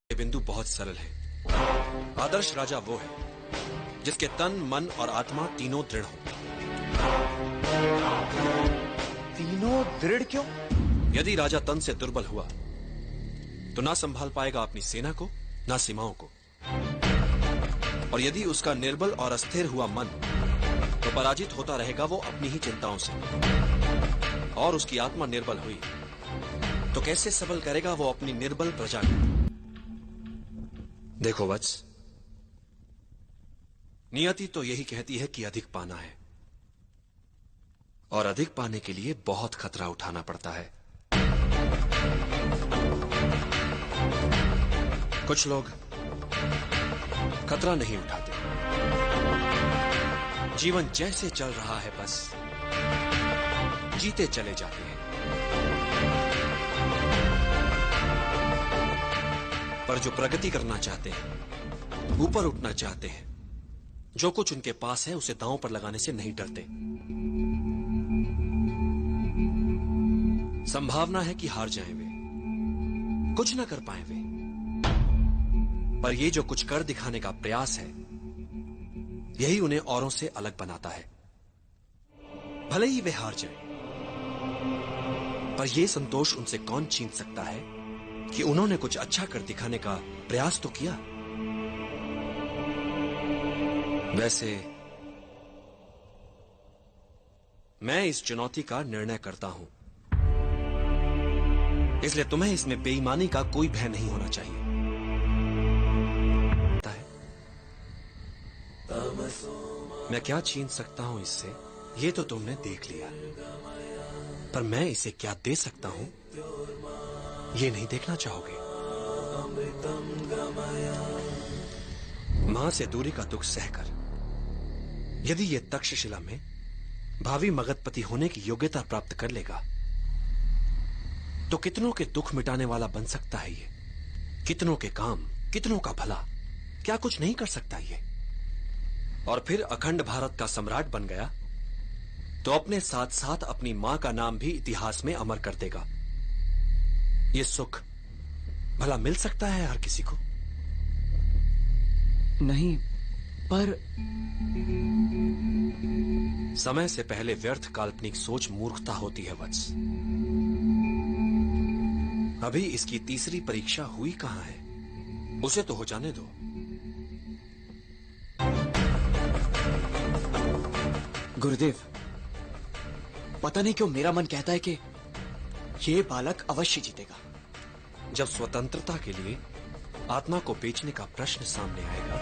बिंदु बहुत सरल है। आदर्श राजा वो है जिसके तन, मन और आत्मा तीनों दृढ़ हो। तीनों दृढ़ क्यों? यदि राजा तन से दुर्बल हुआ तो ना संभाल पाएगा अपनी सेना को, ना सीमाओं को। और यदि उसका निर्बल और अस्थिर हुआ मन, तो पराजित होता रहेगा वो अपनी ही चिंताओं से। और उसकी आत्मा निर्बल हुई तो कैसे सबल करेगा वो अपनी निर्बल प्रजा को। देखो वत्स, नियति तो यही कहती है कि अधिक पाना है, और अधिक पाने के लिए बहुत खतरा उठाना पड़ता है। कुछ लोग खतरा नहीं उठाते, जीवन जैसे चल रहा है बस जीते चले जाते हैं। पर जो प्रगति करना चाहते हैं, ऊपर उठना चाहते हैं, जो कुछ उनके पास है उसे दांव पर लगाने से नहीं डरते। संभावना है कि हार जाएं वे, कुछ ना कर पाए वे, पर ये जो कुछ कर दिखाने का प्रयास है, यही उन्हें औरों से अलग बनाता है। भले ही वे हार जाएं, पर यह संतोष उनसे कौन छीन सकता है कि उन्होंने कुछ अच्छा कर दिखाने का प्रयास तो किया। वैसे मैं इस चुनौती का निर्णय करता हूं, इसलिए तुम्हें इसमें बेईमानी का कोई भय नहीं होना चाहिए। मैं क्या छीन सकता हूं इससे, ये तो तुमने देख लिया, पर मैं इसे क्या दे सकता हूं, ये नहीं देखना चाहोगे। मां से दूरी का दुख सहकर यदि ये तक्षशिला में भावी मगधपति होने की योग्यता प्राप्त कर लेगा, तो कितनों के दुख मिटाने वाला बन सकता है ये। कितनों के काम, कितनों का भला, क्या कुछ नहीं कर सकता ये। और फिर अखंड भारत का सम्राट बन गया तो अपने साथ साथ अपनी मां का नाम भी इतिहास में अमर कर देगा। ये सुख भला मिल सकता है हर किसी को? नहीं, पर समय से पहले व्यर्थ काल्पनिक सोच मूर्खता होती है वत्स। अभी इसकी तीसरी परीक्षा हुई कहां है, उसे तो हो जाने दो। गुरुदेव, पता नहीं क्यों मेरा मन कहता है कि ये बालक अवश्य जीतेगा। जब स्वतंत्रता के लिए आत्मा को बेचने का प्रश्न सामने आएगा,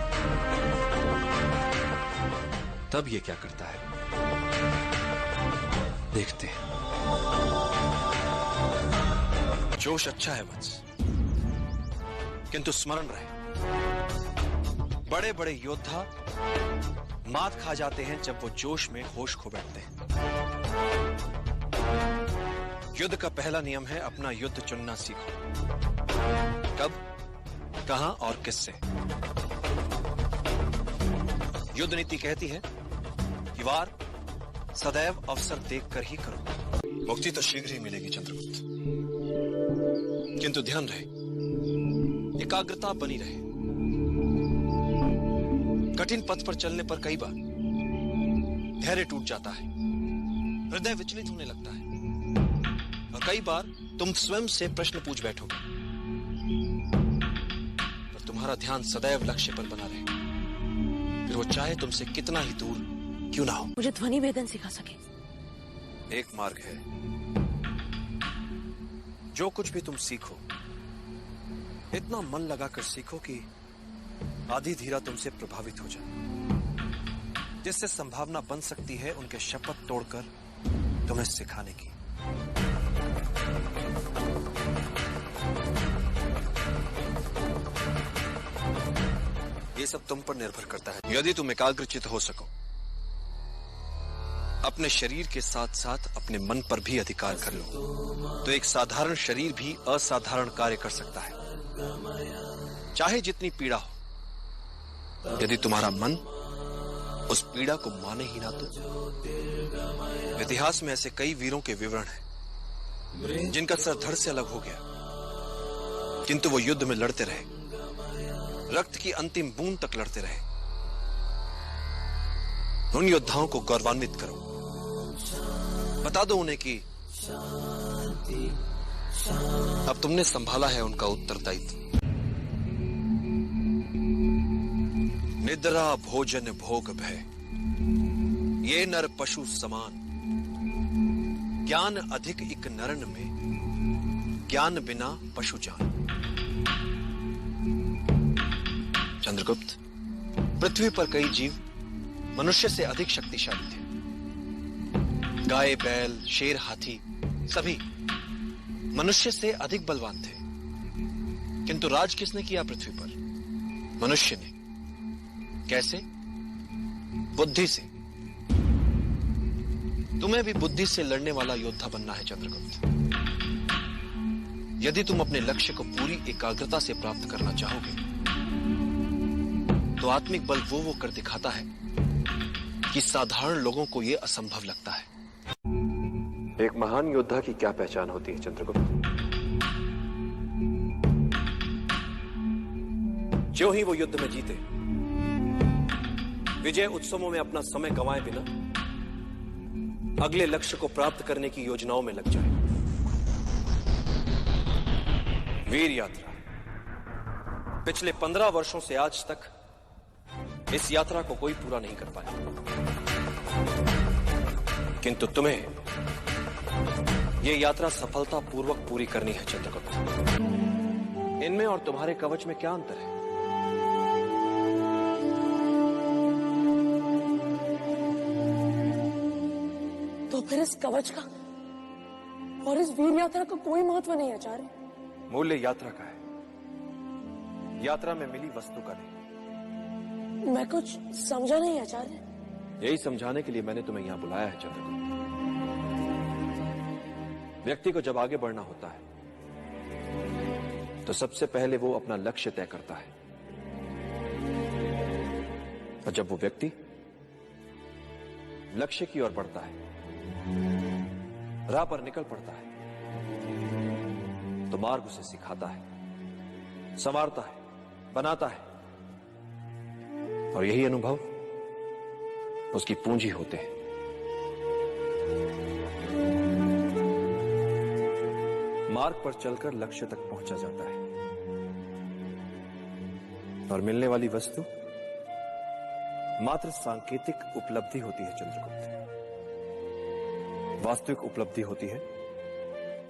तब ये क्या करता है, देखते हैं। जोश अच्छा है वत्स, किंतु स्मरण रहे, बड़े बड़े योद्धा मात खा जाते हैं जब वो जोश में होश खो बैठते हैं। युद्ध का पहला नियम है अपना युद्ध चुनना सीखो। कब, कहां और किससे। युद्ध नीति कहती है कि वार सदैव अवसर देखकर ही करो। मुक्ति तो शीघ्र ही मिलेगी चंद्रगुप्त, किंतु ध्यान रहे, एकाग्रता बनी रहे। कठिन पथ पर चलने पर कई बार धैर्य टूट जाता है, हृदय विचलित होने लगता है, और कई बार तुम स्वयं से प्रश्न पूछ बैठोगे, पर तुम्हारा ध्यान सदैव लक्ष्य पर बना रहे, फिर वो चाहे तुमसे कितना ही दूर क्यों ना हो। मुझे ध्वनि वेदन सिखा सके। एक मार्ग है, जो कुछ भी तुम सीखो इतना मन लगाकर सीखो कि आधी धीरा तुमसे प्रभावित हो जाए, जिससे संभावना बन सकती है उनके शपथ तोड़कर तुम्हें सिखाने की। ये सब तुम पर निर्भर करता है। यदि तुम एकाग्रचित हो सको, अपने शरीर के साथ साथ अपने मन पर भी अधिकार कर लो, तो एक साधारण शरीर भी असाधारण कार्य कर सकता है, चाहे जितनी पीड़ा हो। यदि तुम्हारा मन उस पीड़ा को माने ही ना तो। इतिहास में ऐसे कई वीरों के विवरण हैं जिनका सर धड़ से अलग हो गया, किंतु वो युद्ध में लड़ते रहे, रक्त की अंतिम बूंद तक लड़ते रहे। उन योद्धाओं को गौरवान्वित करो, बता दो उन्हें कि अब तुमने संभाला है उनका उत्तरदायित्व। निद्रा भोजन भोग भय, ये नर पशु समान, ज्ञान अधिक इक नरन में, ज्ञान बिना पशु जान। चंद्रगुप्त, पृथ्वी पर कई जीव मनुष्य से अधिक शक्तिशाली थे। गाय, बैल, शेर, हाथी सभी मनुष्य से अधिक बलवान थे, किंतु राज किसने किया पृथ्वी पर? मनुष्य ने। कैसे? बुद्धि से। तुम्हें भी बुद्धि से लड़ने वाला योद्धा बनना है चंद्रगुप्त। यदि तुम अपने लक्ष्य को पूरी एकाग्रता से प्राप्त करना चाहोगे, तो आत्मिक बल वो कर दिखाता है कि साधारण लोगों को यह असंभव लगता है। एक महान योद्धा की क्या पहचान होती है चंद्रगुप्त? जो ही वो युद्ध में जीते, विजय उत्सवों में अपना समय गंवाए बिना अगले लक्ष्य को प्राप्त करने की योजनाओं में लग जाए। वीर यात्रा। पिछले 15 वर्षों से आज तक इस यात्रा को कोई पूरा नहीं कर पाया, किंतु तुम्हें यह यात्रा सफलतापूर्वक पूरी करनी है चंद्रगुप्त। इनमें और तुम्हारे कवच में क्या अंतर है? तो फिर इस कवच का और इस वीर यात्रा का कोई महत्व नहीं आचार्य। मूल्य यात्रा का है, यात्रा में मिली वस्तु का नहीं। मैं कुछ समझा नहीं आचार्य। यही समझाने के लिए मैंने तुम्हें यहां बुलाया है चंद्रगुप्त। व्यक्ति को जब आगे बढ़ना होता है, तो सबसे पहले वो अपना लक्ष्य तय करता है, और जब वो व्यक्ति लक्ष्य की ओर बढ़ता है, राह पर निकल पड़ता है, तो मार्ग उसे सिखाता है, संवारता है, बनाता है, और यही अनुभव उसकी पूंजी होते हैं। मार्ग पर चलकर लक्ष्य तक पहुंचा जाता है, और मिलने वाली वस्तु मात्र सांकेतिक उपलब्धि होती है चंद्रगुप्त। वास्तविक उपलब्धि होती है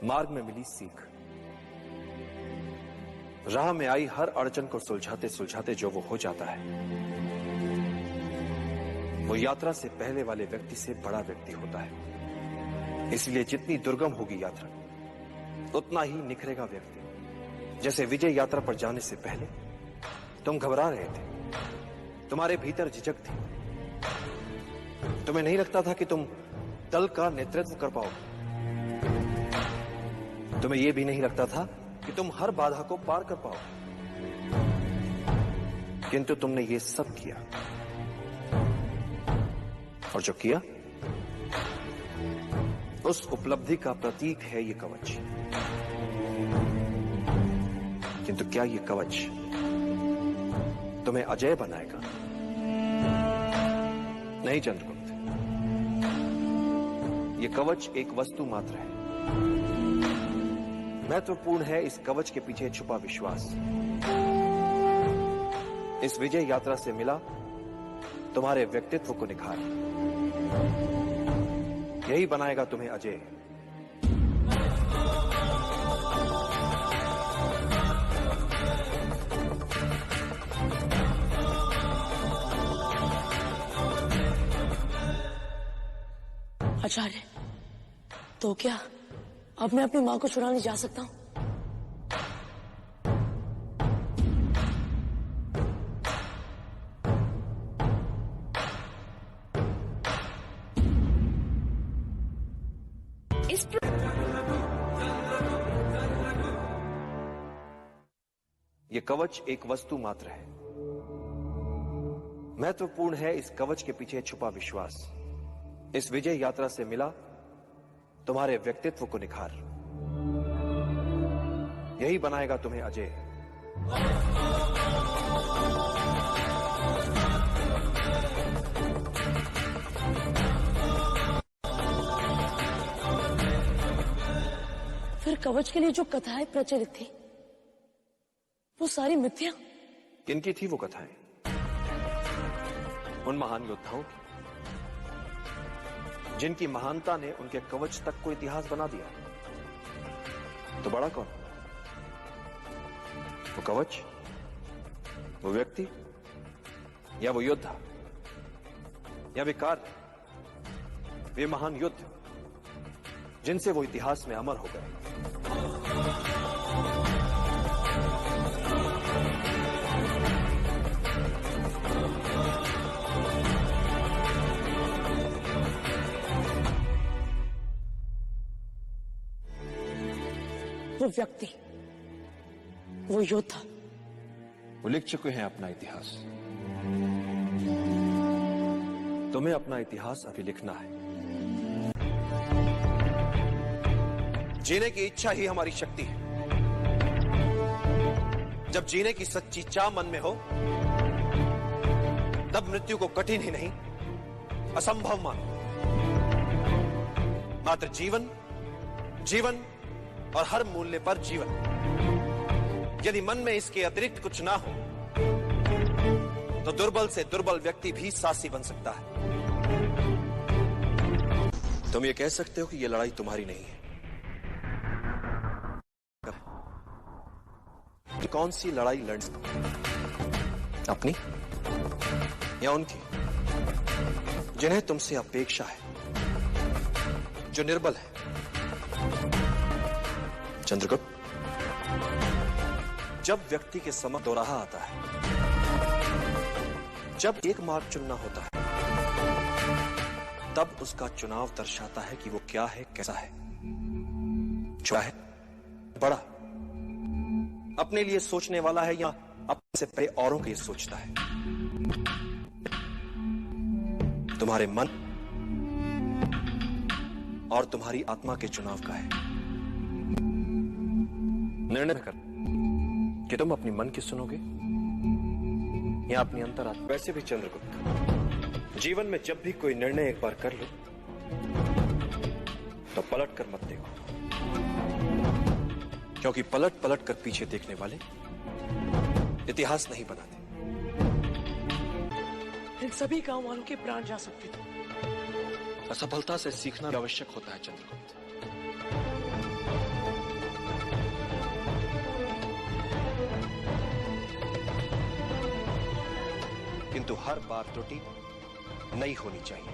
मार्ग में मिली सीख। राह में आई हर अड़चन को सुलझाते सुलझाते जो वो हो जाता है, वो यात्रा से पहले वाले व्यक्ति से बड़ा व्यक्ति होता है। इसलिए जितनी दुर्गम होगी यात्रा, उतना ही निखरेगा व्यक्ति। जैसे विजय यात्रा पर जाने से पहले तुम घबरा रहे थे, तुम्हारे भीतर झिझक थी, तुम्हें नहीं लगता था कि तुम दल का नेतृत्व कर पाओगे, तुम्हें यह भी नहीं लगता था कि तुम हर बाधा को पार कर पाओगे, किंतु तुमने ये सब किया, और जो किया उस उपलब्धि का प्रतीक है ये कवच। किंतु क्या ये कवच तुम्हें अजय बनाएगा? नहीं चंद्रगुप्त, ये कवच एक वस्तु मात्र है। महत्वपूर्ण है इस कवच के पीछे छुपा विश्वास। इस विजय यात्रा से मिला तुम्हारे व्यक्तित्व को निखार, यही बनाएगा तुम्हें अजय। आचार्य, तो क्या अब मैं अपनी माँ को छुड़ाने जा सकता हूँ? ये कवच एक वस्तु मात्र है। महत्वपूर्ण है इस कवच के पीछे छुपा विश्वास। इस विजय यात्रा से मिला तुम्हारे व्यक्तित्व को निखार। यही बनाएगा तुम्हें अजय। फिर कवच के लिए जो कथाएं प्रचलित थी वो सारी मिथ्या? किनकी थी वो कथाएं? उन महान योद्धाओं की, जिनकी महानता ने उनके कवच तक को इतिहास बना दिया। तो बड़ा कौन? वो कवच, वो व्यक्ति, या वो योद्धा, या वे कार्य, वे महान युद्ध जिनसे वो इतिहास में अमर हो गए। वो व्यक्ति, वो योद्धा, वो लिख चुके हैं अपना इतिहास। तुम्हें अपना इतिहास अभी लिखना है। जीने की इच्छा ही हमारी शक्ति है। जब जीने की सच्ची चाह मन में हो, तब मृत्यु को कठिन ही नहीं, असंभव मानो। मात्र जीवन, जीवन और हर मूल्य पर जीवन। यदि मन में इसके अतिरिक्त कुछ ना हो, तो दुर्बल से दुर्बल व्यक्ति भी साहसी बन सकता है। तुम ये कह सकते हो कि यह लड़ाई तुम्हारी नहीं है। कौन सी लड़ाई लड़ सकते? अपनी या उनकी जिन्हें तुमसे अपेक्षा है, जो निर्बल है? चंद्रगुप्त, जब व्यक्ति के समक्ष दोराहा आता है, जब एक मार्ग चुनना होता है, तब उसका चुनाव दर्शाता है कि वो क्या है, कैसा है। छोटा है, बड़ा, अपने लिए सोचने वाला है या अपने से पहले औरों के लिए सोचता है। तुम्हारे मन और तुम्हारी आत्मा के चुनाव का है। निर्णय कर कि तुम अपनी मन की सुनोगे या अपनी अंतरात्मा। वैसे भी चंद्रगुप्त, जीवन में जब भी कोई निर्णय एक बार कर लो, तो पलट कर मत देखो, क्योंकि पलट पलट कर पीछे देखने वाले इतिहास नहीं बनाते। इन सभी गांव वालों के प्राण जा सकते थे। असफलता से सीखना आवश्यक होता है चंद्रगुप्त। किंतु हर बार त्रुटि नई होनी चाहिए।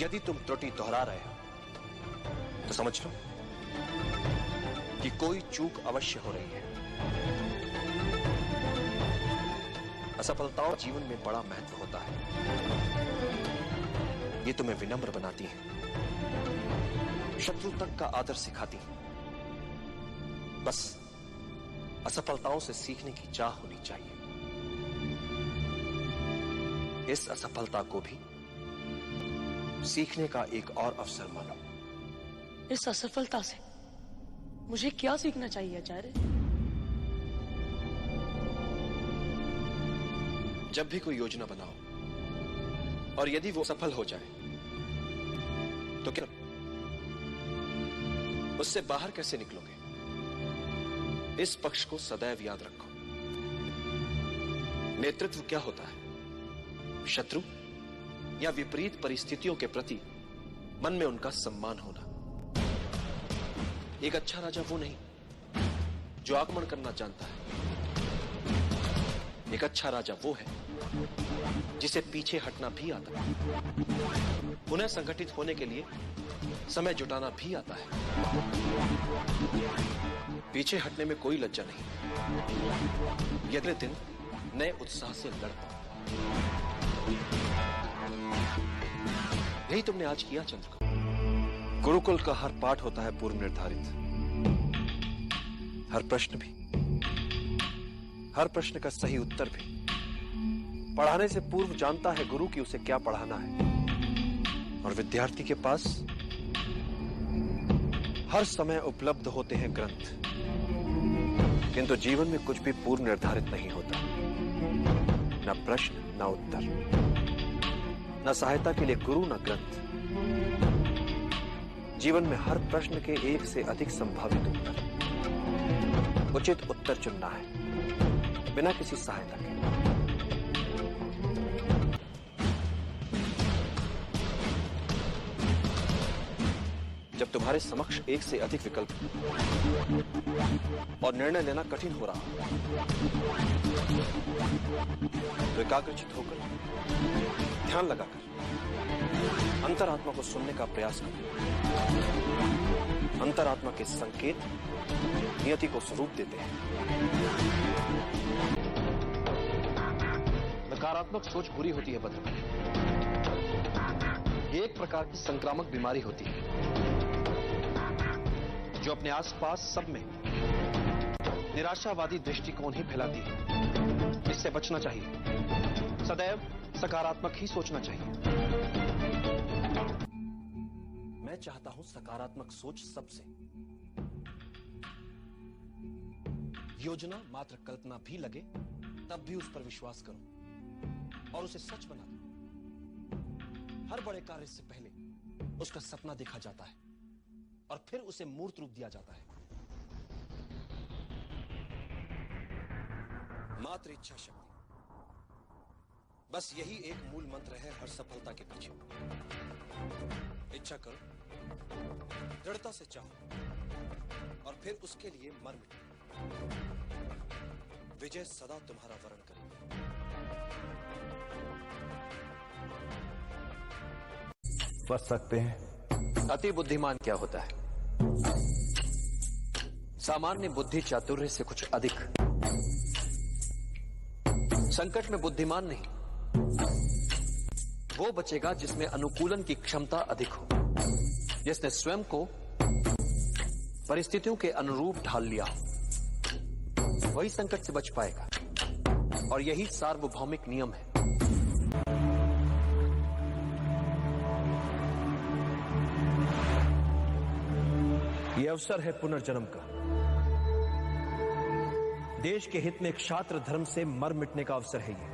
यदि तुम त्रुटि दोहरा रहे हो, तो समझ लो कि कोई चूक अवश्य हो रही है। असफलताओं जीवन में बड़ा महत्व होता है। ये तुम्हें विनम्र बनाती है, शत्रु तक का आदर सिखाती है। बस असफलताओं से सीखने की चाह होनी चाहिए। इस असफलता को भी सीखने का एक और अवसर मानो। इस असफलता से मुझे क्या सीखना चाहिए आचार्य? जब भी कोई योजना बनाओ और यदि वो सफल हो जाए, तो क्या उससे बाहर कैसे निकलोगे? इस पक्ष को सदैव याद रखो। नेतृत्व क्या होता है? शत्रु या विपरीत परिस्थितियों के प्रति मन में उनका सम्मान होना। एक अच्छा राजा वो नहीं जो आक्रमण करना जानता है। एक अच्छा राजा वो है जिसे पीछे हटना भी आता है, पुनः संगठित होने के लिए समय जुटाना भी आता है। पीछे हटने में कोई लज्जा नहीं। ये अगले दिन नए उत्साह से लड़ पाओ। यही तुमने आज किया चंद्रका। गुरुकुल का हर पाठ होता है पूर्व निर्धारित, हर प्रश्न भी, हर प्रश्न का सही उत्तर भी। पढ़ाने से पूर्व जानता है गुरु कि उसे क्या पढ़ाना है, और विद्यार्थी के पास हर समय उपलब्ध होते हैं ग्रंथ। किंतु जीवन में कुछ भी पूर्व निर्धारित नहीं होता, न प्रश्न न उत्तर, न सहायता के लिए गुरु न ग्रंथ। जीवन में हर प्रश्न के एक से अधिक संभावित उत्तर, उचित उत्तर चुनना है बिना किसी सहायता के। जब तुम्हारे समक्ष एक से अधिक विकल्प और निर्णय लेना कठिन हो रहा तो एकाग्रचित होकर, ध्यान लगाकर अंतरात्मा को सुनने का प्रयास करो। अंतरात्मा के संकेत नियति को स्वरूप देते हैं। नकारात्मक सोच बुरी होती है बद्र। ये एक प्रकार की संक्रामक बीमारी होती है जो अपने आसपास सब में निराशावादी दृष्टिकोण ही फैलाती है। इससे बचना चाहिए। सदैव सकारात्मक ही सोचना चाहिए। मैं चाहता हूं सकारात्मक सोच सबसे। योजना मात्र कल्पना भी लगे तब भी उस पर विश्वास करो और उसे सच बना दो। हर बड़े कार्य से पहले उसका सपना देखा जाता है और फिर उसे मूर्त रूप दिया जाता है। मात्र इच्छा शक्ति, बस यही एक मूल मंत्र है हर सफलता के पीछे। इच्छा करो, दृढ़ता से चाहो और फिर उसके लिए मर मिटो। विजय सदा तुम्हारा वरण करेगी। बच सकते हैं। अति बुद्धिमान क्या होता है? सामान्य बुद्धि चातुर्य से कुछ अधिक। संकट में बुद्धिमान नहीं, वो बचेगा जिसमें अनुकूलन की क्षमता अधिक हो, जिसने स्वयं को परिस्थितियों के अनुरूप ढाल लिया हो, वही संकट से बच पाएगा। और यही सार्वभौमिक नियम है। यह अवसर है पुनर्जन्म का। देश के हित में क्षात्र धर्म से मर मिटने का अवसर है ये।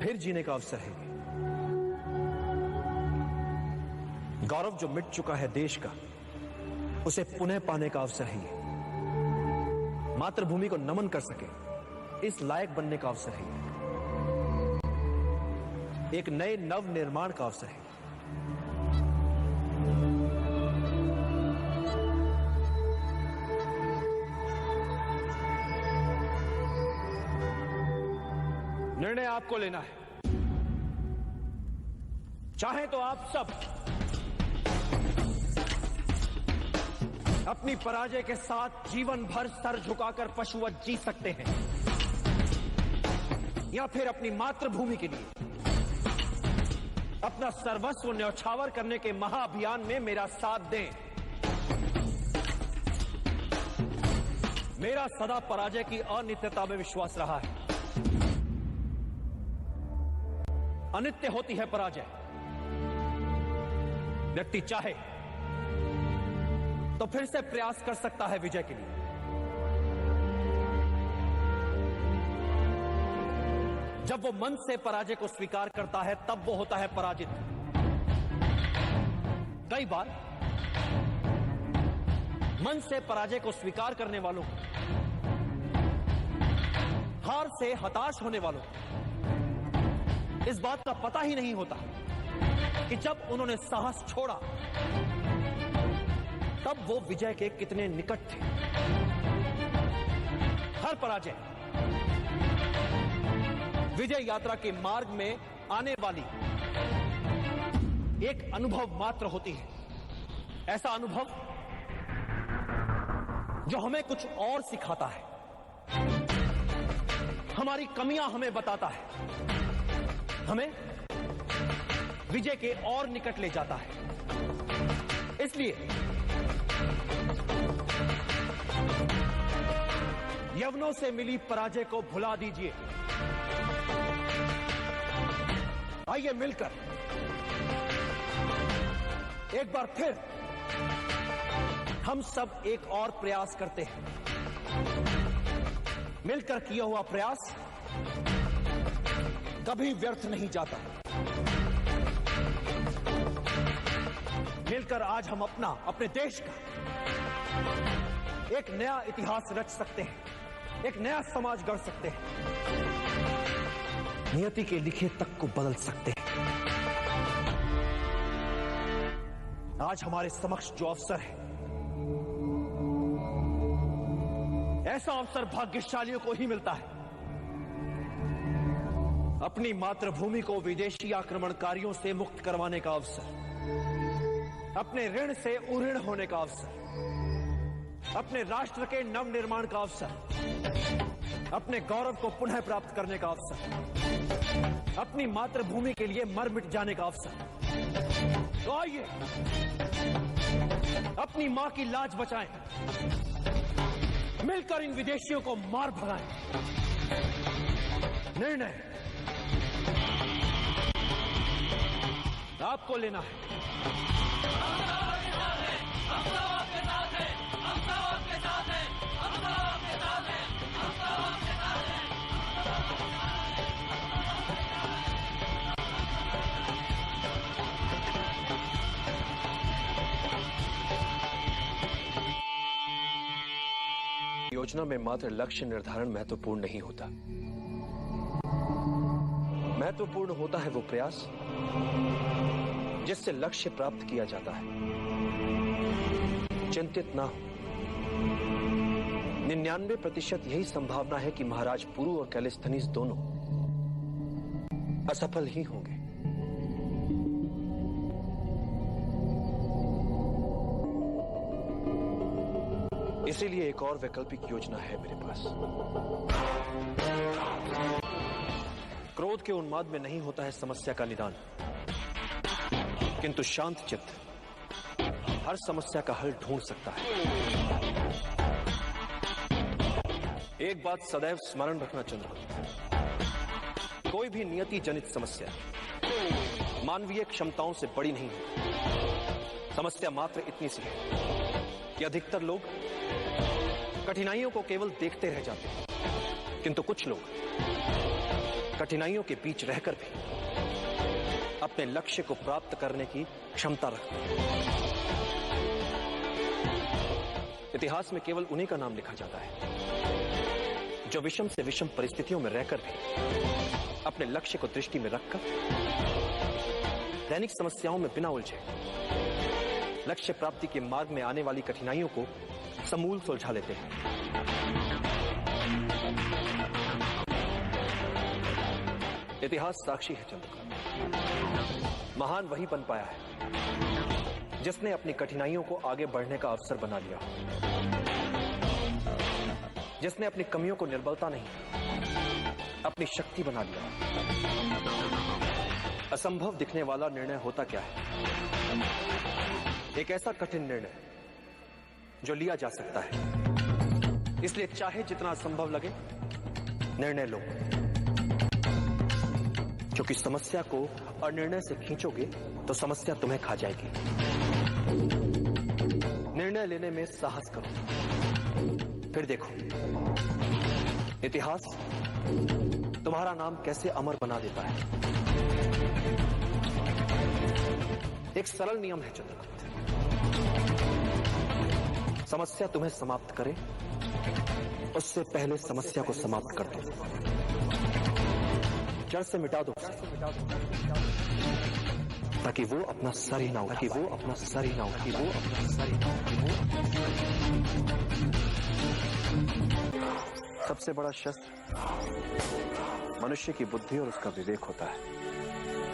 फिर जीने का अवसर है ये। गौरव जो मिट चुका है देश का, उसे पुनः पाने का अवसर है ये। मातृभूमि को नमन कर सके इस लायक बनने का अवसर है ये। एक नए नव निर्माण का अवसर है। निर्णय आपको लेना है। चाहे तो आप सब अपनी पराजय के साथ जीवन भर सर झुकाकर पशुवत जी सकते हैं, या फिर अपनी मातृभूमि के लिए अपना सर्वस्व न्यौछावर करने के महाअभियान में मेरा साथ दें। मेरा सदा पराजय की अनित्यता में विश्वास रहा है। अनित्य होती है पराजय। व्यक्ति चाहे तो फिर से प्रयास कर सकता है विजय के लिए। जब वो मन से पराजय को स्वीकार करता है तब वो होता है पराजित। कई बार मन से पराजय को स्वीकार करने वालों को, हार से हताश होने वालों को इस बात का पता ही नहीं होता कि जब उन्होंने साहस छोड़ा तब वो विजय के कितने निकट थे। विजय यात्रा के मार्ग में आने वाली एक अनुभव मात्र होती है। ऐसा अनुभव जो हमें कुछ और सिखाता है, हमारी कमियां हमें बताता है, हमें विजय के और निकट ले जाता है। इसलिए यवनों से मिली पराजय को भुला दीजिए। आइए मिलकर एक बार फिर हम सब एक और प्रयास करते हैं। मिलकर किया हुआ प्रयास कभी व्यर्थ नहीं जाता। मिलकर आज हम अपने देश का एक नया इतिहास रच सकते हैं, एक नया समाज गढ़ सकते हैं, नियति के लिखे तक को बदल सकते हैं। आज हमारे समक्ष जो अवसर है, ऐसा अवसर भाग्यशालियों को ही मिलता है। अपनी मातृभूमि को विदेशी आक्रमणकारियों से मुक्त करवाने का अवसर, अपने ऋण से उऋण होने का अवसर, अपने राष्ट्र के नवनिर्माण का अवसर, अपने गौरव को पुनः प्राप्त करने का अवसर, अपनी मातृभूमि के लिए मर मिट जाने का अवसर। तो आइए अपनी मां की लाज बचाएं, मिलकर इन विदेशियों को मार भगाएं। निर्णय आपको लेना है। योजना में मात्र लक्ष्य निर्धारण महत्वपूर्ण नहीं होता। महत्वपूर्ण होता है वो प्रयास जिससे लक्ष्य प्राप्त किया जाता है। चिंतित ना हो, 99% यही संभावना है कि महाराज पुरु और कैलिस्थनीज दोनों असफल ही होंगे। इसीलिए एक और वैकल्पिक योजना है मेरे पास। क्रोध के उन्माद में नहीं होता है समस्या का निदान, किंतु शांत चित्त हर समस्या का हल ढूंढ सकता है। एक बात सदैव स्मरण रखना चंद्रगुप्त, कोई भी नियति जनित समस्या मानवीय क्षमताओं से बड़ी नहीं है। समस्या मात्र इतनी सी है कि अधिकतर लोग कठिनाइयों को केवल देखते रह जाते हैं, किंतु कुछ लोग कठिनाइयों के बीच रहकर भी अपने लक्ष्य को प्राप्त करने की क्षमता रखते हैं। इतिहास में केवल उन्हीं का नाम लिखा जाता है जो विषम से विषम परिस्थितियों में रहकर भी अपने लक्ष्य को दृष्टि में रखकर दैनिक समस्याओं में बिना उलझे लक्ष्य प्राप्ति के मार्ग में आने वाली कठिनाइयों को समूल सुलझा लेते हैं। इतिहास साक्षी है चंद्रकांत, महान वही बन पाया है जिसने अपनी कठिनाइयों को आगे बढ़ने का अवसर बना लिया, जिसने अपनी कमियों को निर्बलता नहीं अपनी शक्ति बना लिया। असंभव दिखने वाला निर्णय होता क्या है? एक ऐसा कठिन निर्णय जो लिया जा सकता है। इसलिए चाहे जितना असंभव लगे निर्णय लो, क्योंकि समस्या को अनिर्णय से खींचोगे तो समस्या तुम्हें खा जाएगी। निर्णय लेने में साहस करो, फिर देखो इतिहास तुम्हारा नाम कैसे अमर बना देता है। एक सरल नियम है चंद्रगुप्त, समस्या तुम्हें समाप्त करे उससे पहले समस्या को समाप्त कर दो, जड़ से मिटा दो, ताकि वो अपना सर ही ना उठा, ताकि वो अपना सर ही ना उठा, वो अपना सर ही ना उठा। सबसे बड़ा शस्त्र मनुष्य की बुद्धि और उसका विवेक होता है।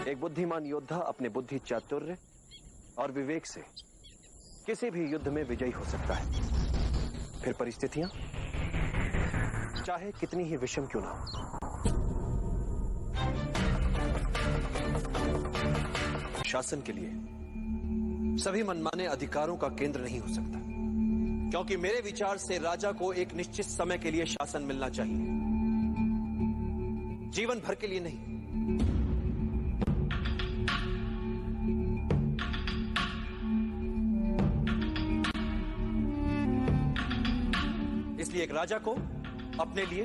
एक बुद्धिमान योद्धा अपने बुद्धि चातुर्य और विवेक से किसी भी युद्ध में विजयी हो सकता है, फिर परिस्थितियां चाहे कितनी ही विषम क्यों ना हो। शासन के लिए सभी मनमाने अधिकारों का केंद्र नहीं हो सकता, क्योंकि मेरे विचार से राजा को एक निश्चित समय के लिए शासन मिलना चाहिए, जीवन भर के लिए नहीं। इसलिए एक राजा को अपने लिए,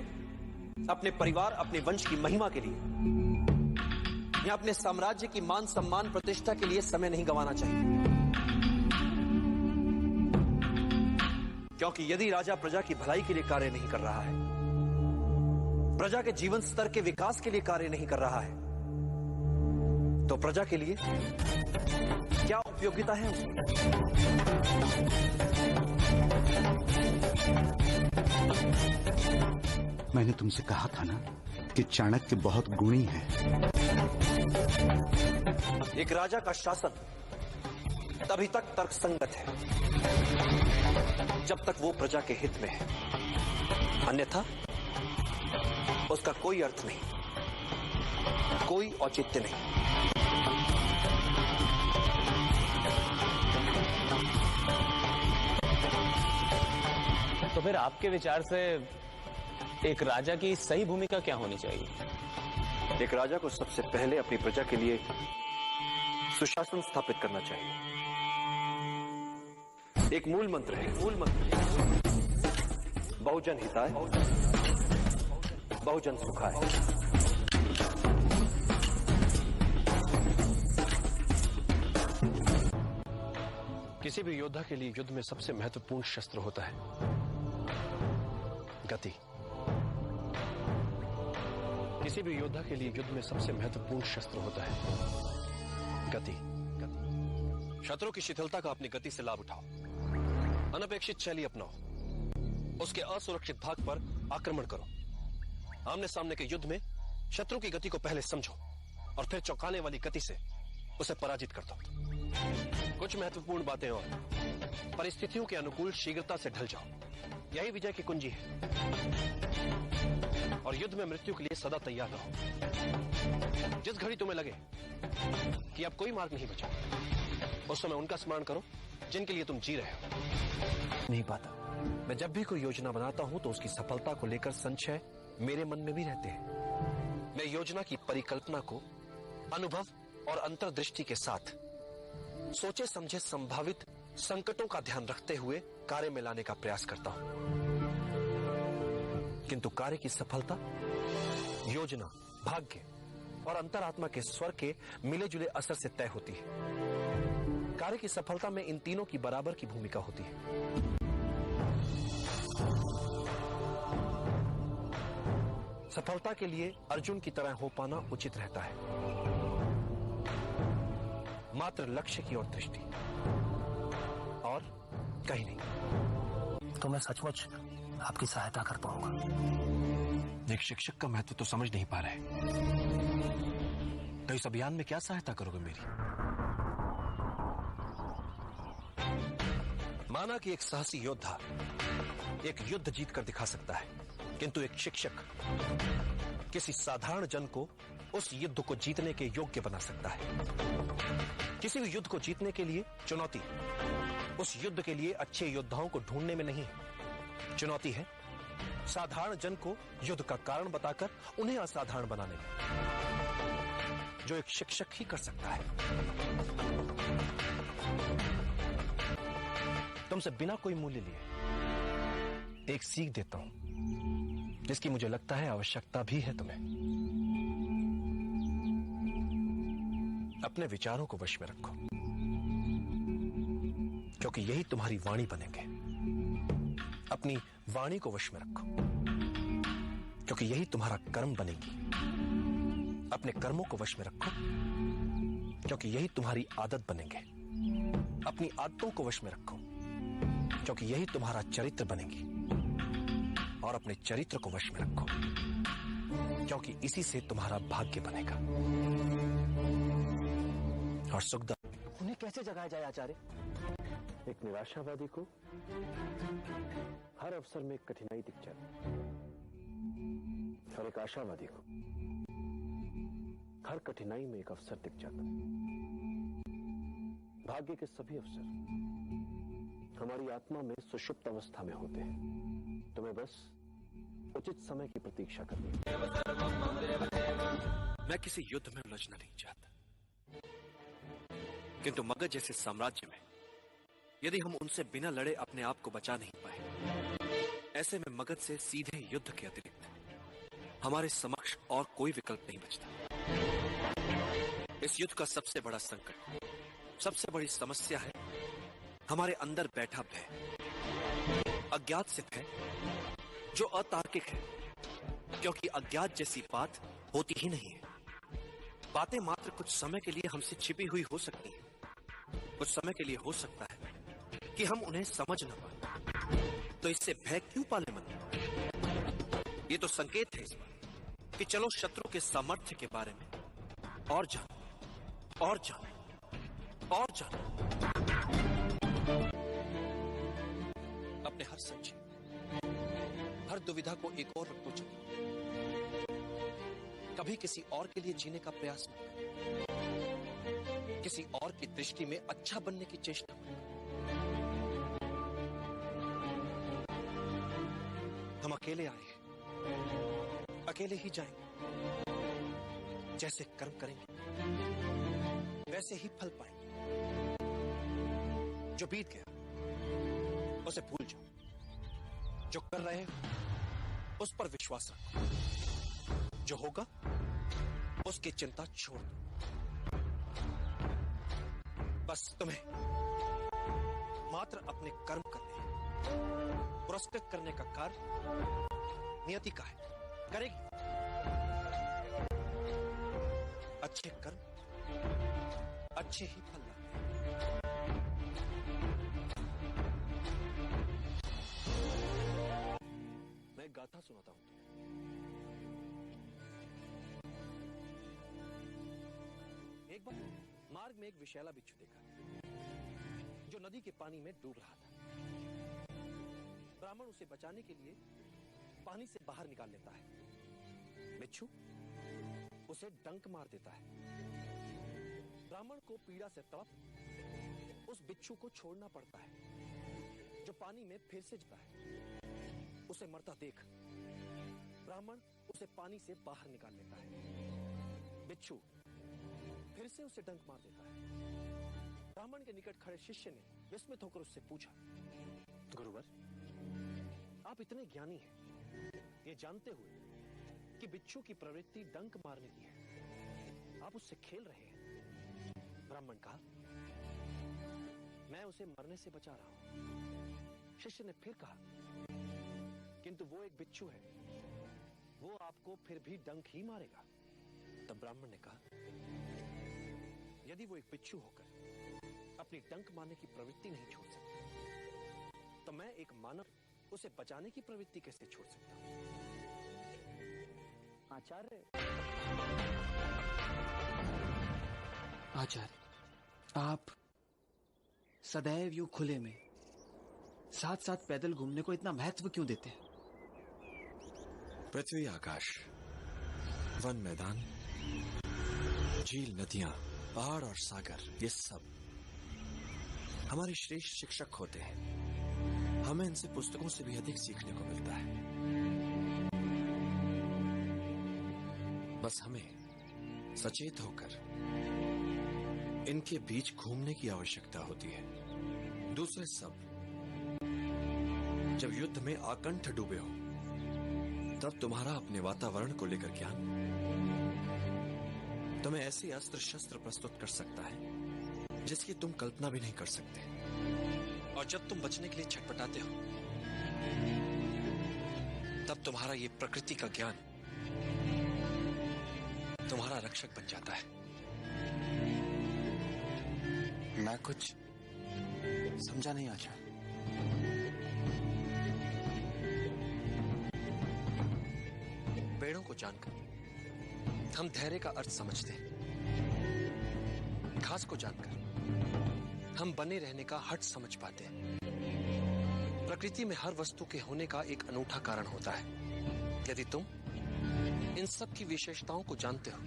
अपने परिवार, अपने वंश की महिमा के लिए या अपने साम्राज्य की मान सम्मान प्रतिष्ठा के लिए समय नहीं गंवाना चाहिए, क्योंकि यदि राजा प्रजा की भलाई के लिए कार्य नहीं कर रहा है, प्रजा के जीवन स्तर के विकास के लिए कार्य नहीं कर रहा है, तो प्रजा के लिए क्या उपयोगिता है उसकी? मैंने तुमसे कहा था ना कि चाणक्य बहुत गुणी है। एक राजा का शासन तभी तक तर्कसंगत है जब तक वो प्रजा के हित में है, अन्यथा उसका कोई अर्थ नहीं, कोई औचित्य नहीं। तो फिर आपके विचार से एक राजा की सही भूमिका क्या होनी चाहिए? एक राजा को सबसे पहले अपनी प्रजा के लिए सुशासन स्थापित करना चाहिए। एक मूल मंत्र है, बहुजन हिताय बहुजन सुखाय। किसी भी योद्धा के लिए युद्ध में सबसे महत्वपूर्ण शस्त्र होता है गति। किसी भी योद्धा के लिए युद्ध में सबसे महत्वपूर्ण शस्त्र होता है गति। शत्रु की शिथिलता का अपनी गति से लाभ उठाओ, अनपेक्षित शैली अपनाओ, उसके असुरक्षित भाग पर आक्रमण करो। आमने सामने के युद्ध में शत्रु की गति को पहले समझो और फिर चौंकाने वाली गति से उसे पराजित कर दो। कुछ महत्वपूर्ण बातें और, परिस्थितियों के अनुकूल शीघ्रता से ढल जाओ, यही विजय की कुंजी है। और युद्ध में मृत्यु के लिए सदा तैयार रहो। जिस घड़ी तुम्हें लगे कि अब कोई मार्ग नहीं बचा, उस समय उनका स्मरण करो जिनके लिए तुम जी रहे हो। नहीं पाता, मैं जब भी कोई योजना बनाता हूं तो उसकी सफलता को लेकर संशय मेरे मन में भी रहते हैं। मैं योजना की परिकल्पना को अनुभव और अंतर्दृष्टि के साथ सोचे समझे संभावित संकटों का ध्यान रखते हुए कार्य में लाने का प्रयास करता हूं, किंतु कार्य की सफलता योजना, भाग्य और अंतरात्मा के स्वर के मिले जुले असर से तय होती है। कार्य की सफलता में इन तीनों की बराबर की भूमिका होती है। सफलता के लिए अर्जुन की तरह हो पाना उचित रहता है, मात्र लक्ष्य की ओर दृष्टि और कहीं नहीं। तो मैं सचमुच आपकी सहायता कर पाऊंगा। एक शिक्षक का महत्व तो समझ नहीं पा रहे, तो इस अभियान में क्या सहायता करोगे मेरी? माना कि एक साहसी योद्धा एक युद्ध जीतकर दिखा सकता है, किंतु एक शिक्षक किसी साधारण जन को उस युद्ध को जीतने के योग्य बना सकता है। किसी भी युद्ध को जीतने के लिए चुनौती उस युद्ध के लिए अच्छे योद्धाओं को ढूंढने में नहीं, चुनौती है साधारण जन को युद्ध का कारण बताकर उन्हें असाधारण बनाने में, जो एक शिक्षक ही कर सकता है। तुमसे बिना कोई मूल्य लिए एक सीख देता हूं, जिसकी मुझे लगता है आवश्यकता भी है तुम्हें। अपने विचारों को वश में रखो, क्योंकि यही तुम्हारी वाणी बनेंगे। अपनी वाणी को वश में रखो, क्योंकि यही तुम्हारा कर्म बनेगी। अपने कर्मों को वश में रखो, क्योंकि यही तुम्हारी आदत बनेंगे। अपनी आदतों को वश में रखो, क्योंकि यही तुम्हारा चरित्र बनेगी। और अपने चरित्र को वश में रखो, क्योंकि इसी से तुम्हारा भाग्य बनेगा। और सुखदा, उन्हें कैसे जगाया जाए आचार्य? एक निराशावादी को हर अवसर में एक कठिनाई दिख जाती, और एक आशावादी को हर कठिनाई में एक अवसर दिख जाता। भाग्य के सभी अवसर हमारी आत्मा में सुषुप्त अवस्था में होते हैं। तुम्हें बस उचित समय की प्रतीक्षा करनी है। मैं किसी युद्ध में उलझना नहीं चाहता, किंतु मगध जैसे साम्राज्य में यदि हम उनसे बिना लड़े अपने आप को बचा नहीं पाए, ऐसे में मगध से सीधे युद्ध के अतिरिक्त हमारे समक्ष और कोई विकल्प नहीं बचता। इस युद्ध का सबसे बड़ा संकट, सबसे बड़ी समस्या है हमारे अंदर बैठा भय, अज्ञात से भय जो अतार्किक है, क्योंकि अज्ञात जैसी बात होती ही नहीं है। बातें मात्र कुछ समय के लिए हमसे छिपी हुई हो सकती हैं, कुछ समय के लिए हो सकता है कि हम उन्हें समझ न पाए, तो इससे भय क्यों पाले मन? ये तो संकेत है इस बात कि चलो शत्रु के सामर्थ्य के बारे में और जानो, और जानो, और जानो। अपने हर संशय, हर दुविधा को एक और रखो चलो। कभी किसी और के लिए जीने का प्रयास मत करो, किसी और की दृष्टि में अच्छा बनने की चेष्टा मत करो। हम अकेले आए हैं, अकेले ही जाएंगे। जैसे कर्म करेंगे वैसे ही फल पाएंगे। जो बीत गया उसे भूल जाओ, जो कर रहे हो उस पर विश्वास रखो, जो होगा उसकी चिंता छोड़ दो। बस तुम्हें मात्र अपने कर्म करने हैं। पुरस्कृत करने का कार्य नियति का है, करेगी। अच्छे कर्म अच्छे ही फल लाते हैं। मैं गाथा सुनाता हूं तुम्हें। एक बार मार्ग में एक विषैला बिच्छू देखा जो नदी के पानी में डूब रहा था। ब्राह्मण उसे बचाने के लिए पानी से बाहर निकाल लेता है। बिच्छू उसे डंक मार देता है। ब्राह्मण को पीड़ा से तड़प उस बिच्छू को छोड़ना पड़ता है, जो पानी में फिर से जाता है। उसे मरता देख ब्राह्मण उसे पानी से बाहर निकाल लेता है। बिच्छू फिर से उसे डंक मार देता है। ब्राह्मण के निकट खड़े शिष्य ने विस्मित होकर उससे पूछा, गुरुवर, आप इतने ज्ञानी हैं, ये जानते हुए कि बिच्छू की प्रवृत्ति डंक मारने की है, आप उससे खेल रहे हैं। ब्राह्मण कहा, मैं उसे मरने से बचा रहा हूं। शिष्य ने फिर कहा, किंतु वो एक बिच्छू है, वो आपको फिर भी डंक ही मारेगा। तब ब्राह्मण ने कहा, यदि वो एक बिच्छू होकर अपनी डंक मारने की प्रवृत्ति नहीं छोड़ सकता, तो मैं एक मानव उसे बचाने की प्रवृत्ति कैसे छोड़ सकता हूं? आचार्य, आप सदैव यूं खुले में साथ साथ पैदल घूमने को इतना महत्व क्यों देते हैं? पृथ्वी, आकाश, वन, मैदान, झील, नदियां, पहाड़ और सागर, ये सब हमारे श्रेष्ठ शिक्षक होते हैं। हमें इनसे पुस्तकों से भी अधिक सीखने को मिलता है। बस हमें सचेत होकर इनके बीच घूमने की आवश्यकता होती है। दूसरे सब जब युद्ध में आकंठ डूबे हो, तब तुम्हारा अपने वातावरण को लेकर ज्ञान तुम्हें ऐसे अस्त्र शस्त्र प्रस्तुत कर सकता है जिसकी तुम कल्पना भी नहीं कर सकते। और जब तुम बचने के लिए छटपटाते हो, तब तुम्हारा ये प्रकृति का ज्ञान तुम्हारा रक्षक बन जाता है। मैं कुछ समझा नहीं आचार्य। को जानकर हम धैर्य का अर्थ समझते हैं। घास को जानकर हम बने रहने का हट समझ पाते हैं। प्रकृति में हर वस्तु के होने का एक अनूठा कारण होता है। यदि तुम इन सब की विशेषताओं को जानते हो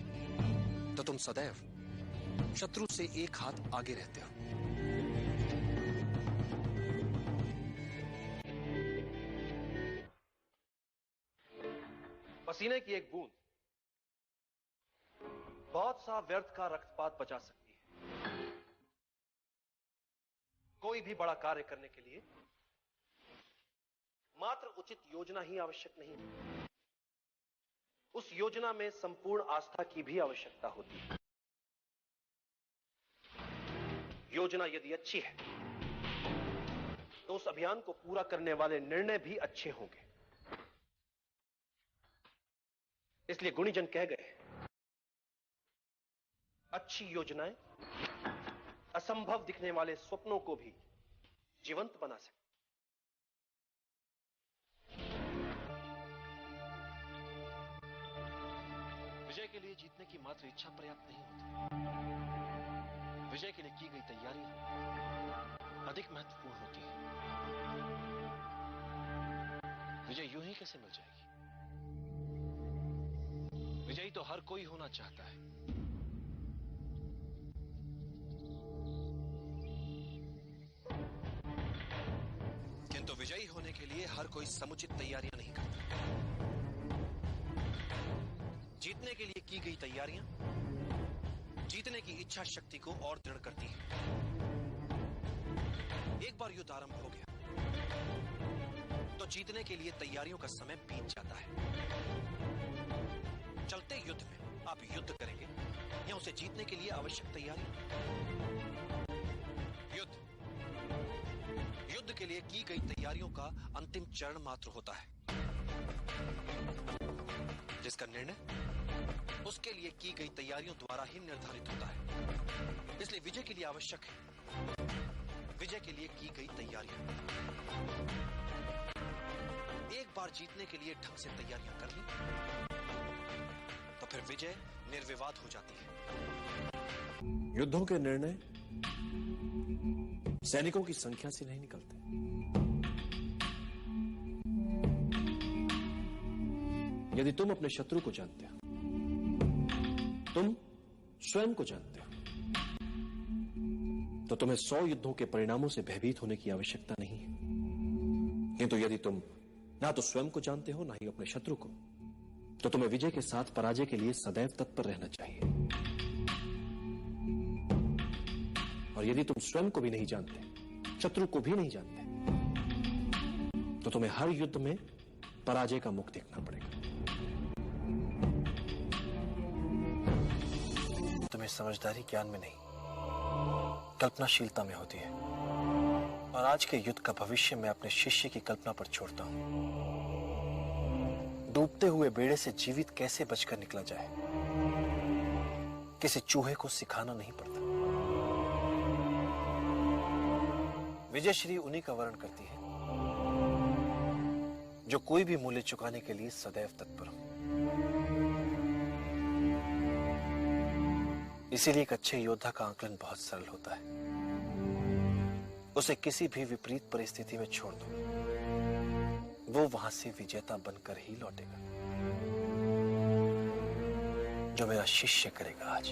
तो तुम सदैव शत्रु से एक हाथ आगे रहते हो। पसीने की एक बूंद बहुत सा व्यर्थ का रक्तपात बचा सकती है। कोई भी बड़ा कार्य करने के लिए मात्र उचित योजना ही आवश्यक नहीं है, उस योजना में संपूर्ण आस्था की भी आवश्यकता होती है। योजना यदि अच्छी है तो उस अभियान को पूरा करने वाले निर्णय भी अच्छे होंगे। इसलिए गुणीजन कह गए, अच्छी योजनाएं असंभव दिखने वाले स्वप्नों को भी जीवंत बना सकती। विजय के लिए जीतने की मात्र इच्छा पर्याप्त नहीं होती। विजय के लिए की गई तैयारियां अधिक महत्वपूर्ण होती है। विजय यूं ही कैसे मिल जाएगी? विजयी तो हर कोई होना चाहता है, किंतु विजयी होने के लिए हर कोई समुचित तैयारियां नहीं करता। जीतने के लिए की गई तैयारियां जीतने की इच्छा शक्ति को और दृढ़ करती हैं। एक बार युद्ध आरंभ हो गया तो जीतने के लिए तैयारियों का समय बीत जाता है। चलते युद्ध में आप युद्ध करेंगे या उसे जीतने के लिए आवश्यक तैयारी? युद्ध के लिए की गई तैयारियों का अंतिम चरण मात्र होता है, जिसका निर्णय उसके लिए की गई तैयारियों द्वारा ही निर्धारित होता है। इसलिए विजय के लिए आवश्यक है विजय के लिए की गई तैयारियां। एक बार जीतने के लिए ढंग से तैयारियां कर ली तो फिर विजय निर्विवाद हो जाती है। युद्धों के निर्णय सैनिकों की संख्या से नहीं निकलते, यदि तुम अपने शत्रु को जानते हो, तुम स्वयं को जानते हो, तो तुम्हें 100 युद्धों के परिणामों से भयभीत होने की आवश्यकता नहीं है। किंतु यदि तुम ना तो स्वयं को जानते हो ना ही अपने शत्रु को, तो तुम्हें विजय के साथ पराजय के लिए सदैव तत्पर रहना चाहिए। और यदि तुम स्वयं को भी नहीं जानते, शत्रु को भी नहीं जानते, तो तुम्हें हर युद्ध में पराजय का मुख देखना पड़ेगा। तुम्हें समझदारी ज्ञान में नहीं, कल्पनाशीलता में होती है। और आज के युद्ध का भविष्य मैं अपने शिष्य की कल्पना पर छोड़ता हूं। डूबते हुए बेड़े से जीवित कैसे बचकर निकला जाए, किसी चूहे को सिखाना नहीं पड़ता। विजयश्री उन्हीं का वर्णन करती है जो कोई भी मूल्य चुकाने के लिए सदैव तत्पर हो। इसीलिए एक अच्छे योद्धा का आकलन बहुत सरल होता है। उसे किसी भी विपरीत परिस्थिति में छोड़ दो, वो वहां से विजेता बनकर ही लौटेगा। जो मेरा शिष्य करेगा आज।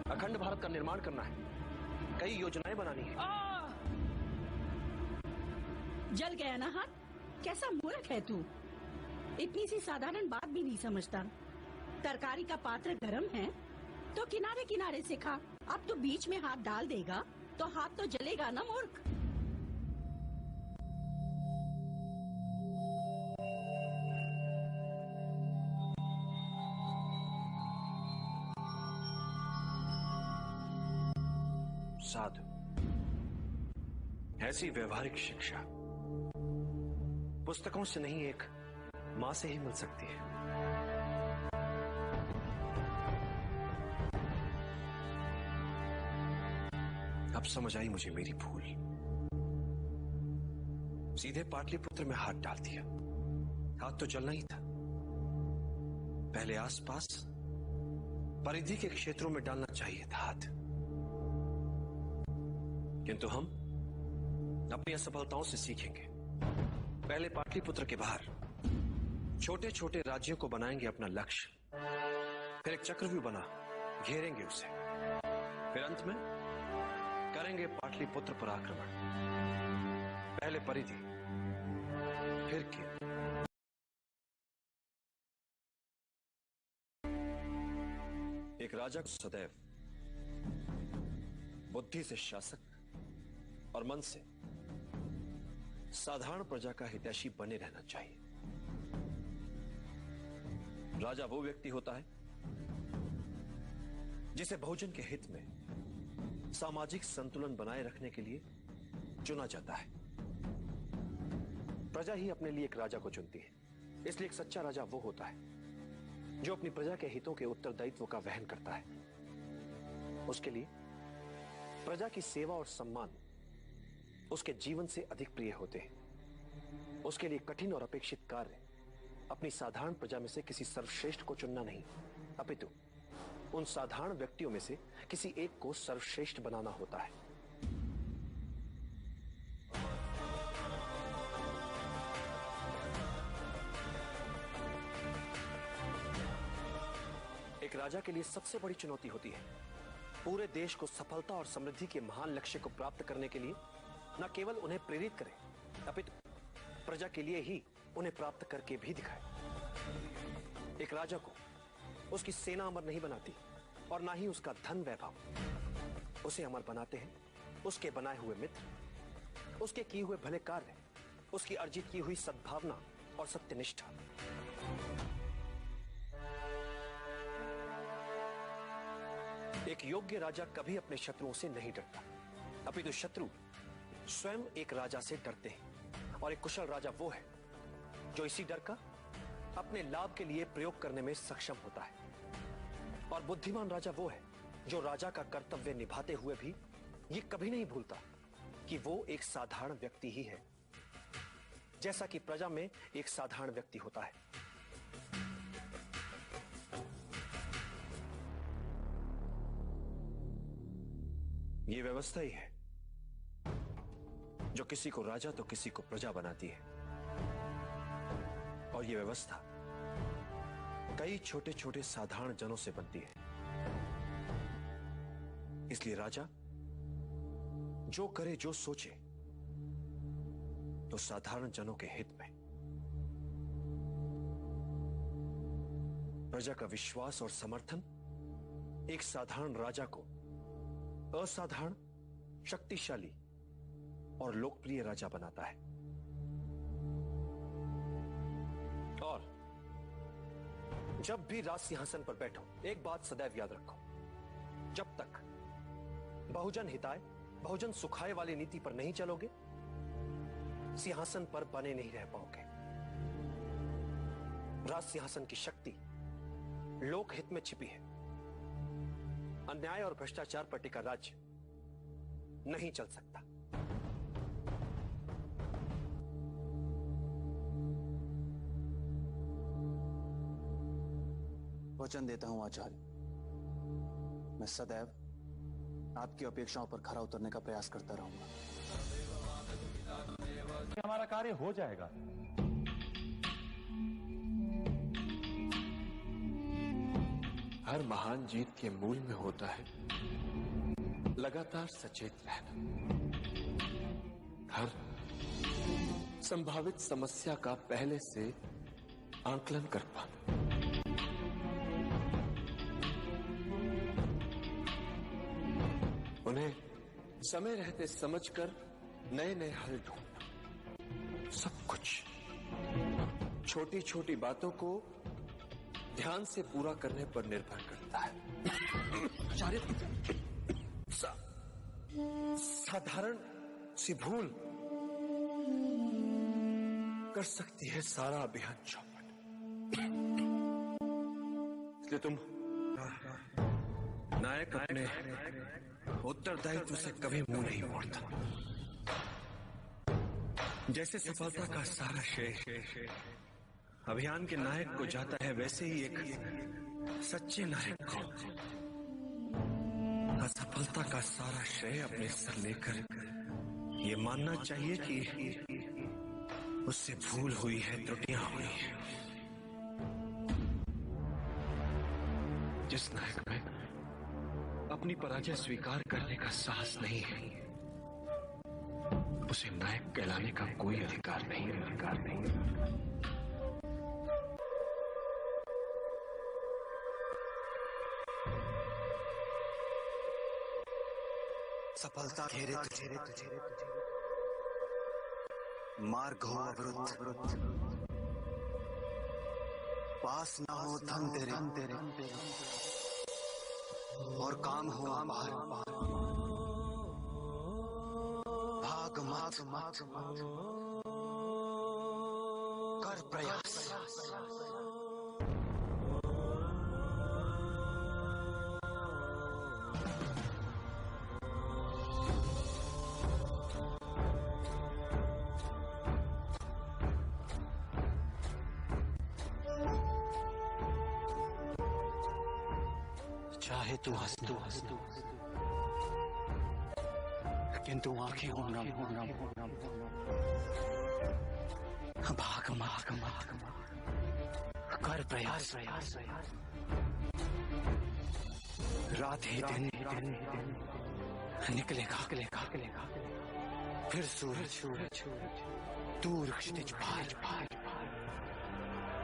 अखंड भारत का निर्माण करना है, कई योजनाएं बनानी है। जल गया ना हाथ? कैसा मूर्ख है तू, इतनी सी साधारण बात भी नहीं समझता। तरकारी का पात्र गरम है तो किनारे किनारे से खा, अब तो बीच में हाथ डाल देगा तो हाथ तो जलेगा ना मूर्ख। साधु, ऐसी व्यवहारिक शिक्षा पुस्तकों से नहीं, एक मां से ही मिल सकती है। अब समझ आई मुझे मेरी भूल। सीधे पाटलिपुत्र में हाथ डाल दिया, हाथ तो चलना ही था। पहले आसपास परिधि के क्षेत्रों में डालना चाहिए था हाथ, किंतु हम अपनी असफलताओं से सीखेंगे। पहले पाटलिपुत्र के बाहर छोटे छोटे राज्यों को बनाएंगे अपना लक्ष्य, फिर एक चक्रव्यूह बना घेरेंगे उसे, फिर अंत में करेंगे पाटलिपुत्र पर आक्रमण। पहले परिधि, फिर केंद्र। एक राजा को सदैव बुद्धि से शासक और मन से साधारण प्रजा का हितैषी बने रहना चाहिए। राजा वो व्यक्ति होता है जिसे बहुजन के हित में सामाजिक संतुलन बनाए रखने के लिए चुना जाता है। प्रजा ही अपने लिए एक राजा को चुनती है, इसलिए एक सच्चा राजा वो होता है जो अपनी प्रजा के हितों के उत्तरदायित्व का वहन करता है। उसके लिए प्रजा की सेवा और सम्मान उसके जीवन से अधिक प्रिय होते हैं। उसके लिए कठिन और अपेक्षित कार्य अपनी साधारण प्रजा में से किसी सर्वश्रेष्ठ को चुनना नहीं, अपितु उन साधारण व्यक्तियों में से किसी एक को सर्वश्रेष्ठ बनाना होता है। एक राजा के लिए सबसे बड़ी चुनौती होती है पूरे देश को सफलता और समृद्धि के महान लक्ष्य को प्राप्त करने के लिए न केवल उन्हें प्रेरित करे, अपितु प्रजा के लिए ही उन्हें प्राप्त करके भी दिखाए। एक राजा को उसकी सेना अमर नहीं बनाती और ना ही उसका धन वैभव। उसे अमर बनाते हैं उसके बनाए हुए मित्र, उसके किए हुए भले कार्य, उसकी अर्जित की हुई सद्भावना और सत्यनिष्ठा। एक योग्य राजा कभी अपने शत्रुओं से नहीं डरता, अपितु शत्रु स्वयं एक राजा से डरते हैं। और एक कुशल राजा वो है जो इसी डर का अपने लाभ के लिए प्रयोग करने में सक्षम होता है। और बुद्धिमान राजा वो है जो राजा का कर्तव्य निभाते हुए भी ये कभी नहीं भूलता कि वो एक साधारण व्यक्ति ही है, जैसा कि प्रजा में एक साधारण व्यक्ति होता है। ये व्यवस्था ही है जो किसी को राजा तो किसी को प्रजा बनाती है। और ये व्यवस्था कई छोटे छोटे साधारण जनों से बनती है। इसलिए राजा जो करे जो सोचे तो साधारण जनों के हित में। प्रजा का विश्वास और समर्थन एक साधारण राजा को असाधारण, शक्तिशाली और लोकप्रिय राजा बनाता है। और जब भी राज सिंहासन पर बैठो, एक बात सदैव याद रखो, जब तक बहुजन हिताय बहुजन सुखाय वाली नीति पर नहीं चलोगे, सिंहासन पर बने नहीं रह पाओगे। राज सिंहासन की शक्ति लोकहित में छिपी है। अन्याय और भ्रष्टाचार पर टिका राज्य नहीं चल सकता। वचन देता हूं आचार्य, मैं सदैव आपकी अपेक्षाओं पर खरा उतरने का प्रयास करता रहूंगा। हमारा कार्य हो जाएगा। हर महान जीत के मूल में होता है लगातार सचेत रहना, हर संभावित समस्या का पहले से आंकलन कर पाना। उन्हें समय रहते समझकर नए नए हल ढूंढना। सब कुछ छोटी छोटी बातों को ध्यान से पूरा करने पर निर्भर करता है। साधारण सी भूल कर सकती है सारा अभियान चौपट। इसलिए तुम नायक अपने उत्तरदायित्व से कभी मुंह नहीं मोड़ता। जैसे सफलता का सारा श्रेय अभियान के नायक को जाता है वैसे ही एक सच्चे नायक को असफलता का सारा श्रेय अपने सर लेकर ये मानना चाहिए कि उससे भूल हुई है, त्रुटियां हुई हैं। जिस नायक में अपनी पराजय स्वीकार करने का साहस नहीं है, उसे नायक कहलाने का कोई अधिकार नहीं। सफलता घेरे तुझे, मार्ग हो अवरुद्ध, पास न हो धन तेरे, और काम हो अपार, भाग मत कर प्रयास। चाहे तू हंस किंतु आंखें हो नम, भाग कर प्रयास। रात ही दिन निकलेगा, फिर सूरज दूर क्षितिज पार,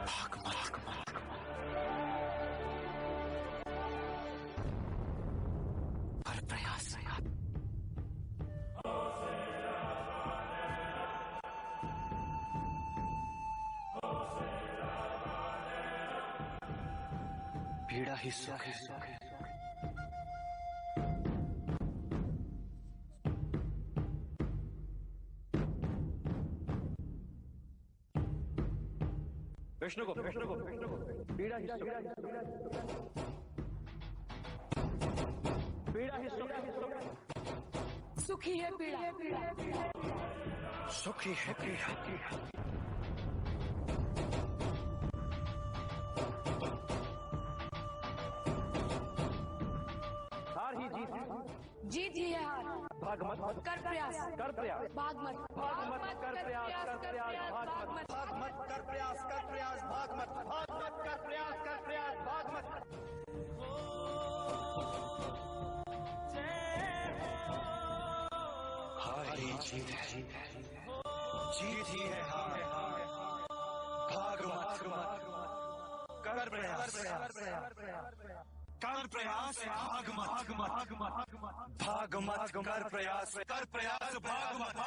भाग कर प्रयास। पीड़ा ही सुख है। विष्णु को पीड़ा ही सुख है। पीड़ा ही सुख है। सुखी है पीड़ा, सुखी है पीड़ा। हार ही जीत ही है हार। भाग मत कर प्रयास, भाग मत कर प्रयास, भाग मत कर प्रयास, भाग मत। हार ही जीत है, जीत ही है हार। भाग मत कर प्रयास, भाग मत कर प्रयास, भाग मत।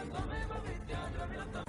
तमेव विद्या द्रविणम्